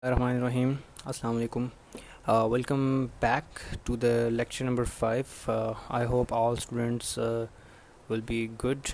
Rahim. Assalamu alaikum. Welcome back to the lecture number 5. I hope all students will be good.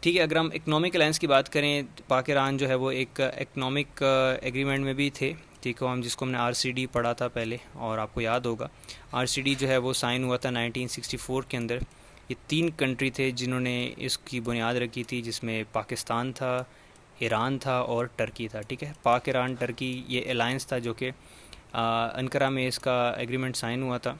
ٹھیک ہے. اگر ہم economic alliance کی بات کریں، پاک ایران جو ہے وہ ایک اکنامک ایگریمنٹ میں بھی تھے. ٹھیک ہے، جس کو ہم نے آر سی ڈی پڑھا تھا پہلے، اور آپ کو یاد ہوگا آر سی ڈی جو ہے وہ سائن ہوا تھا 1964 کے اندر. یہ 3 کنٹری تھے جنہوں نے اس کی بنیاد رکھی تھی، جس میں پاکستان تھا، ایران تھا اور ٹرکی تھا. ٹھیک ہے، پاک ایران ٹرکی یہ الائنس تھا جو کہ انقرہ میں اس کا ایگریمنٹ سائن ہوا تھا.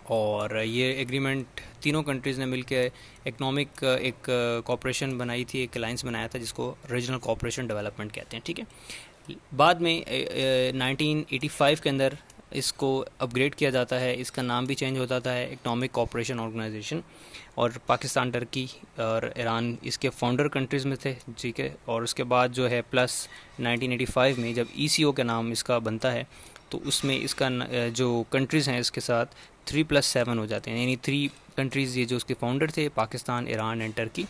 اور یہ ایگریمنٹ تینوں کنٹریز نے مل کے اکنامک ایک کوپریشن بنائی تھی، ایک الائنس بنایا تھا جس کو ریجنل کوپریشن ڈیولپمنٹ کہتے ہیں. ٹھیک ہے، بعد میں 1985 کے اندر اس کو اپ گریڈ کیا جاتا ہے، اس کا نام بھی چینج ہوتا ہے اکنامک کوپریشن آرگنائزیشن. اور پاکستان، ٹرکی اور ایران اس کے فاؤنڈر کنٹریز میں تھے. ٹھیک ہے، اور اس کے بعد جو ہے پلس 1985 میں جب ای سی او کا نام اس کا بنتا ہے تو اس میں اس کا جو کنٹریز ہیں اس کے ساتھ 3+7 ہو جاتے ہیں، یعنی 3 کنٹریز یہ جو اس کے فاؤنڈر تھے، پاکستان، ایران اینڈ ٹرکی،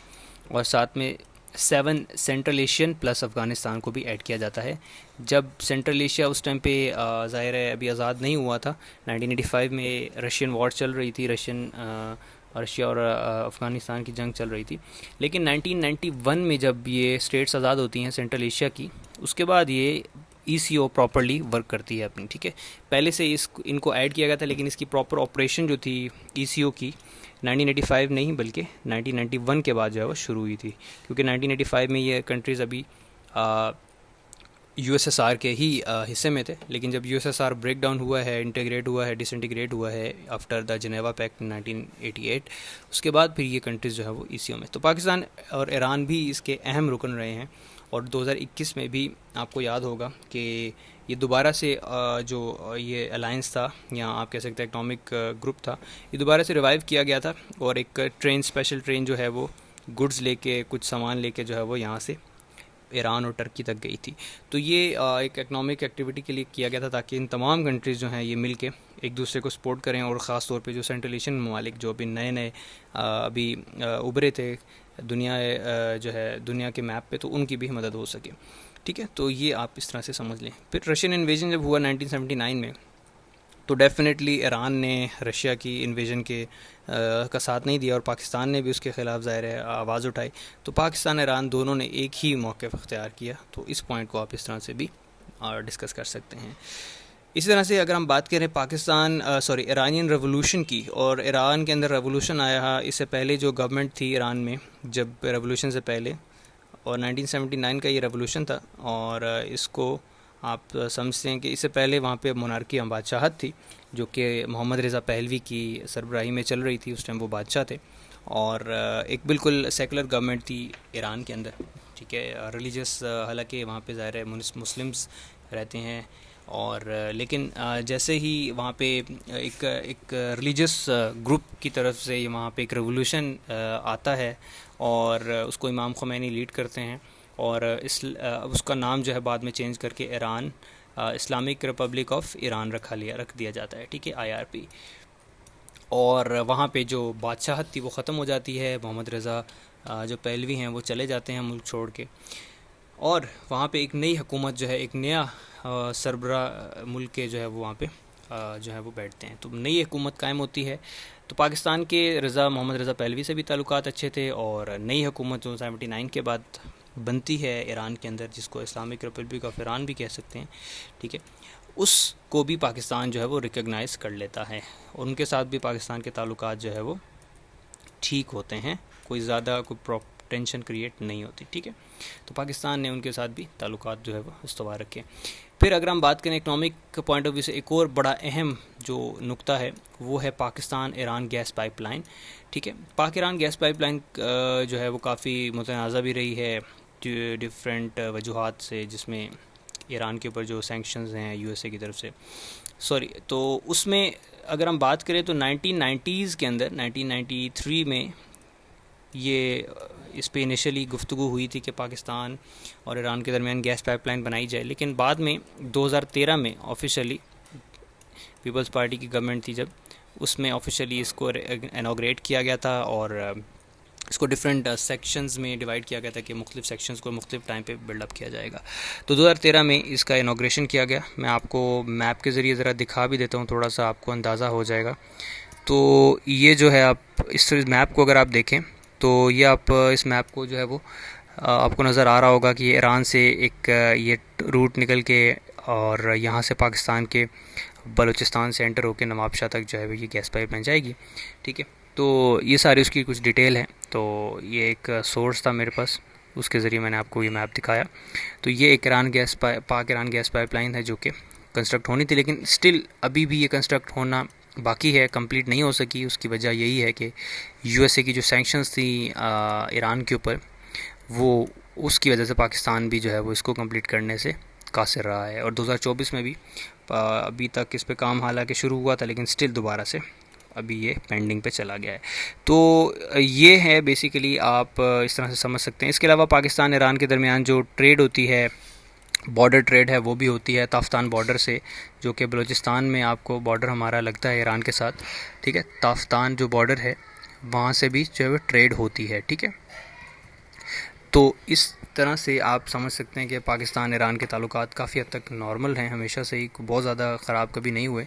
اور ساتھ میں 7 سینٹرل ایشین پلس افغانستان کو بھی ایڈ کیا جاتا ہے. جب سینٹرل ایشیا اس ٹائم پہ ظاہر ہے ابھی آزاد نہیں ہوا تھا، 1985 میں رشین وار چل رہی تھی، رشیا اور افغانستان کی جنگ چل رہی تھی. لیکن 1991 میں جب یہ اسٹیٹس آزاد ہوتی ہیں سینٹرل ایشیا کی، اس کے بعد یہ ای سی او پراپرلی ورک کرتی ہے اپنی. ٹھیک ہے، پہلے سے ان کو ایڈ کیا گیا تھا، لیکن اس کی پراپر آپریشن جو تھی ای سی او کی 1985 نہیں بلکہ 1991 کے بعد جو ہے وہ شروع ہوئی تھی، کیونکہ 1985 میں یہ کنٹریز ابھی یو ایس ایس آر کے ہی حصے میں تھے. لیکن جب U S S R break down ہوا ہے، انٹیگریٹ ہوا ہے، ڈس انٹیگریٹ ہوا ہے آفٹر دا جنیوا پیکٹ 1988، اس کے بعد پھر یہ کنٹریز جو ہے وہ ای سی او میں. تو پاکستان اور ایران بھی اس کے اہم رکن رہے ہیں. اور 2021 میں بھی آپ کو یاد ہوگا کہ یہ دوبارہ سے جو یہ الائنس تھا، یا آپ کہہ سکتے ہیں اکنامک گروپ تھا، یہ دوبارہ سے ریوائیو کیا گیا تھا. اور ایک ٹرین، اسپیشل ٹرین جو ہے وہ گڈز لے کے، کچھ سامان لے کے جو ہے وہ یہاں سے ایران اور ٹرکی تک گئی تھی. تو یہ ایک اکنامک ایکٹیویٹی کے لیے کیا گیا تھا، تاکہ ان تمام کنٹریز جو ہیں یہ مل کے ایک دوسرے کو سپورٹ کریں. اور خاص طور پہ جو سینٹرل ایشین ممالک جو ابھی نئے ابھی ابھرے تھے دنیا کے میپ پہ، تو ان کی بھی مدد ہو سکے. ٹھیک ہے، تو یہ آپ اس طرح سے سمجھ لیں. پھر رشین انویژن جب ہوا 1979 میں، تو ڈیفینیٹلی ایران نے رشیا کی انویژن کا ساتھ نہیں دیا، اور پاکستان نے بھی اس کے خلاف ظاہر ہے آواز اٹھائی. تو پاکستان ایران دونوں نے ایک ہی موقف اختیار کیا. تو اس پوائنٹ کو آپ اس طرح سے بھی ڈسکس کر سکتے ہیں. اسی طرح سے اگر ہم بات کریں ایرانین ریولوشن کی، اور ایران کے اندر ریولوشن آیا، اس سے پہلے جو گورنمنٹ تھی ایران میں، جب ریولوشن سے پہلے، اور 1979 کا یہ ریولوشن تھا. اور اس کو آپ سمجھتے ہیں کہ اس سے پہلے وہاں پہ مونارکی بادشاہت تھی، جو کہ محمد رضا پہلوی کی سربراہی میں چل رہی تھی. اس ٹائم وہ بادشاہ تھے، اور ایک بالکل سیکولر گورنمنٹ تھی ایران کے اندر. ٹھیک ہے، ریلیجس، حالانکہ وہاں پہ ظاہر ہے مسلمس رہتے ہیں، اور لیکن جیسے ہی وہاں پہ ایک ریلیجس گروپ کی طرف سے وہاں پہ ایک ریولوشن آتا ہے، اور اس کو امام خمینی لیڈ کرتے ہیں. اور اس کا نام جو ہے بعد میں چینج کر کے Iran Islamic republic of Iran رکھ دیا جاتا ہے. ٹھیک ہے، IRP. اور وہاں پہ جو بادشاہت تھی وہ ختم ہو جاتی ہے، محمد رضا جو پہلوی ہیں وہ چلے جاتے ہیں ملک چھوڑ کے، اور وہاں پہ ایک نئی حکومت جو ہے، ایک نیا سربراہ ملک کے جو ہے وہ وہاں پہ جو ہے وہ بیٹھتے ہیں. تو نئی حکومت قائم ہوتی ہے. تو پاکستان کے محمد رضا پہلوی سے بھی تعلقات اچھے تھے، اور نئی حکومت جو 79 کے بعد بنتی ہے ایران کے اندر، جس کو اسلامک ریپبلک آف ایران بھی کہہ سکتے ہیں. ٹھیک ہے، اس کو بھی پاکستان جو ہے وہ ریکگنائز کر لیتا ہے، اور ان کے ساتھ بھی پاکستان کے تعلقات جو ہے وہ ٹھیک ہوتے ہیں، کوئی زیادہ ٹینشن کریٹ نہیں ہوتی. ٹھیک ہے، تو پاکستان نے ان کے ساتھ بھی تعلقات جو ہے وہ استوار رکھے. پھر اگر ہم بات کریں اکنامک پوائنٹ آف ویو سے، ایک اور بڑا اہم جو نقطہ ہے وہ ہے پاکستان ایران گیس پائپ لائن. ٹھیک ہے، پاک ایران گیس پائپ لائن جو ہے وہ کافی متنازع بھی رہی ہے ڈفرینٹ وجوہات سے، جس میں ایران کے اوپر جو سینکشنز ہیں یو ایس اے کی طرف سے، تو اس میں اگر ہم بات کریں تو 1990s کے اندر 1993 میں یہ اس پہ انیشلی گفتگو ہوئی تھی کہ پاکستان اور ایران کے درمیان گیس پائپ لائن بنائی جائے. لیکن بعد میں 2013 میں آفیشلی پیپلز پارٹی کی گورنمنٹ تھی جب، اس میں آفیشلی اس کو انوگریٹ کیا گیا تھا، اور اس کو ڈفرینٹ سیکشنز میں ڈیوائڈ کیا گیا تھا کہ مختلف سیکشنز کو مختلف ٹائم پہ بلڈ اپ کیا جائے گا. تو 2013 میں اس کا انوگریشن کیا گیا. میں آپ کو میپ کے ذریعے ذرا دکھا بھی دیتا ہوں، تھوڑا سا آپ کو اندازہ ہو جائے گا. تو یہ جو ہے، آپ اس میپ کو اگر آپ دیکھیں تو یہ آپ اس میپ کو جو ہے وہ آپ کو نظر آ رہا ہوگا کہ یہ ایران سے ایک یہ روٹ نکل کے اور یہاں سے پاکستان کے بلوچستان سے انٹر ہو کے نواب شاہ تک جو ہے وہ یہ گیس پائپ لائن جائے گی. ٹھیک ہے, تو یہ ساری اس کی کچھ ڈیٹیل ہے. تو یہ ایک سورس تھا میرے پاس, اس کے ذریعے میں نے آپ کو یہ میپ دکھایا. تو یہ ایک پاک ایران گیس پائپ لائن ہے جو کہ کنسٹرکٹ ہونی تھی, لیکن اسٹل ابھی بھی یہ کنسٹرکٹ ہونا باقی ہے, کمپلیٹ نہیں ہو سکی. اس کی وجہ یہی ہے کہ یو ایس اے کی جو سینکشنز تھیں ایران کے اوپر, وہ اس کی وجہ سے پاکستان بھی جو ہے وہ اس کو کمپلیٹ کرنے سے قاصر رہا ہے. اور 2024 میں بھی ابھی تک اس پہ کام حالانکہ شروع ہوا تھا, لیکن اسٹل دوبارہ سے ابھی یہ پینڈنگ پہ چلا گیا ہے. تو یہ ہے بیسیکلی, آپ اس طرح سے سمجھ سکتے ہیں. اس کے علاوہ پاکستان ایران کے درمیان جو ٹریڈ ہوتی ہے, بارڈر ٹریڈ ہے, وہ بھی ہوتی ہے تافتان بارڈر سے, جو کہ بلوچستان میں آپ کو بارڈر ہمارا لگتا ہے ایران کے ساتھ. ٹھیک ہے, تافتان جو بارڈر ہے وہاں سے بھی جو ہے وہ ٹریڈ ہوتی ہے. ٹھیک ہے, تو اس طرح سے آپ سمجھ سکتے ہیں کہ پاکستان ایران کے تعلقات کافی حد تک نارمل ہیں, ہمیشہ سے ہی بہت زیادہ خراب کبھی نہیں ہوئے.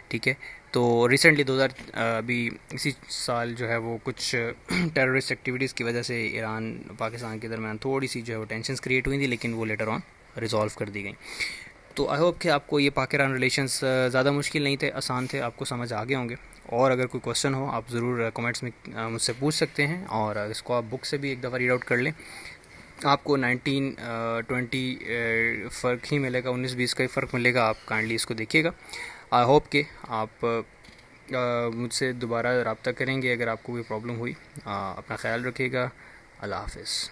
ٹھیک ہے, تو ریسنٹلی ابھی اسی سال جو ہے وہ کچھ ٹیررسٹ ایکٹیویٹیز کی وجہ سے ایران پاکستان کے درمیان تھوڑی سی جو ہے وہ ٹینشنز کریٹ ہوئی تھیں, لیکن وہ لیٹر آن ریزالو کر دی گئیں. تو آئی ہوپ کہ آپ کو یہ پاک ایران ریلیشنز زیادہ مشکل نہیں تھے, آسان تھے, آپ کو سمجھ آگے ہوں گے. اور اگر کوئی کوشچن ہو آپ ضرور کمنٹس میں مجھ سے پوچھ سکتے ہیں, اور اس کو آپ بک سے بھی ایک دفعہ ریڈ آؤٹ کر لیں. آپ کو 19-20 فرق ہی ملے گا, 19-20 کا ہی فرق ملے گا. آپ کائنڈلی اس کو دیکھیے گا. آئی ہوپ کہ آپ مجھ سے دوبارہ رابطہ کریں گے اگر آپ کو کوئی پرابلم ہوئی. اپنا خیال رکھیے گا. اللہ حافظ.